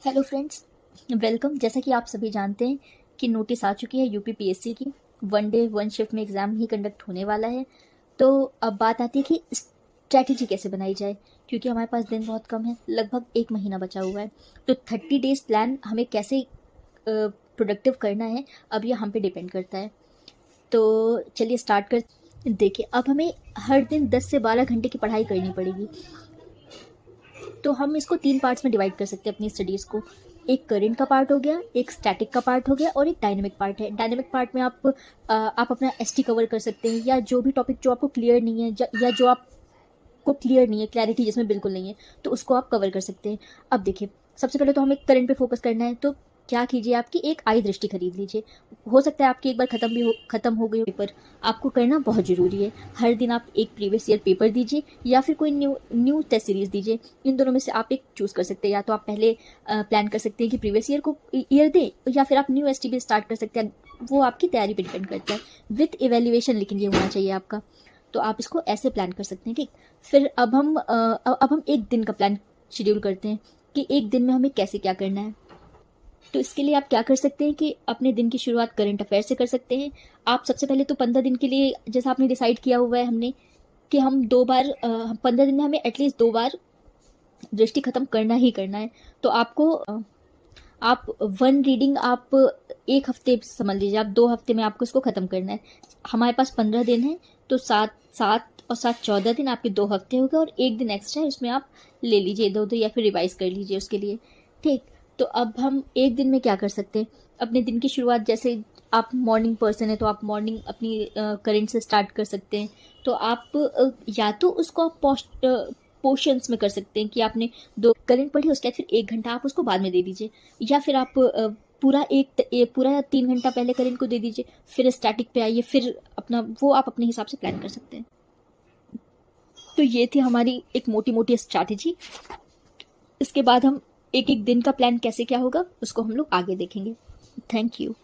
Hello friends, welcome. जैसा कि आप सभी जानते हैं कि नोटिस आ चुकी है यूपी पीएससी की। वन डे वन शिफ्ट में एग्ज़ाम ही कंडक्ट होने वाला है। तो अब बात आती है कि स्ट्रैटेजी कैसे बनाई जाए, क्योंकि हमारे पास दिन बहुत कम है, लगभग 1 महीना बचा हुआ है। तो 30 डेज प्लान हमें कैसे प्रोडक्टिव करना है, अब ये हम पे डिपेंड करता है। तो चलिए स्टार्ट कर। देखिए, अब हमें हर दिन 10 से 12 घंटे की पढ़ाई करनी पड़ेगी। तो हम इसको 3 पार्ट्स में डिवाइड कर सकते हैं अपनी स्टडीज़ को। एक करंट का पार्ट हो गया, एक स्टैटिक का पार्ट हो गया और एक डायनेमिक पार्ट है। डायनेमिक पार्ट में आप अपना एसटी कवर कर सकते हैं, या जो भी टॉपिक जो आपको क्लियर नहीं है, या जो आपको क्लियर नहीं है, क्लैरिटी जिसमें बिल्कुल नहीं है, तो उसको आप कवर कर सकते हैं। अब देखिए, सबसे पहले तो हमें करंट पे फोकस करना है। तो क्या कीजिए, आपकी एक आई दृष्टि खरीद लीजिए। हो सकता है आपकी एक बार ख़त्म हो गई हो पेपर। आपको करना बहुत ज़रूरी है। हर दिन आप एक प्रीवियस ईयर पेपर दीजिए, या फिर कोई न्यू टेस्ट सीरीज़ दीजिए। इन दोनों में से आप एक चूज़ कर सकते हैं। या तो आप पहले प्लान कर सकते हैं कि प्रीवियस ईयर दें, या फिर आप न्यू एसटीबी स्टार्ट कर सकते हैं। वो आपकी तैयारी पर डिपेंड करता है। विथ इवेल्युएशन लेकिन ये होना चाहिए आपका। तो आप इसको ऐसे प्लान कर सकते हैं, ठीक। फिर अब हम एक दिन का प्लान शेड्यूल करते हैं कि एक दिन में हमें कैसे क्या करना है। तो इसके लिए आप क्या कर सकते हैं कि अपने दिन की शुरुआत करंट अफेयर से कर सकते हैं। आप सबसे पहले तो 15 दिन के लिए, जैसा आपने डिसाइड किया हुआ है हमने, कि हम 2 बार 15 दिन में हमें एटलीस्ट 2 बार दृष्टि खत्म करना ही करना है। तो आप वन रीडिंग आप एक हफ्ते समझ लीजिए, आप 2 हफ्ते में आपको इसको ख़त्म करना है। हमारे पास 15 दिन है, तो 7 और 7 14 दिन, आपके 2 हफ्ते हो गए, और एक दिन एक्स्ट्रा इसमें आप ले लीजिए इधर उधर, या फिर रिवाइज कर लीजिए उसके लिए, ठीक। तो अब हम एक दिन में क्या कर सकते हैं, अपने दिन की शुरुआत, जैसे आप मॉर्निंग पर्सन है तो आप मॉर्निंग अपनी करंट से स्टार्ट कर सकते हैं। तो आप या तो उसको आप पोर्शंस में कर सकते हैं कि आपने 2 करंट पढ़ी, उसके बाद फिर 1 घंटा आप उसको बाद में दे दीजिए, या फिर आप पूरा 3 घंटा पहले करंट को दे दीजिए, फिर स्टैटिक पे आइए, फिर वो आप अपने हिसाब से प्लान कर सकते हैं। तो ये थी हमारी एक मोटी मोटी स्ट्रैटेजी। इसके बाद हम एक एक दिन का प्लान कैसे क्या होगा उसको हम लोग आगे देखेंगे। Thank you.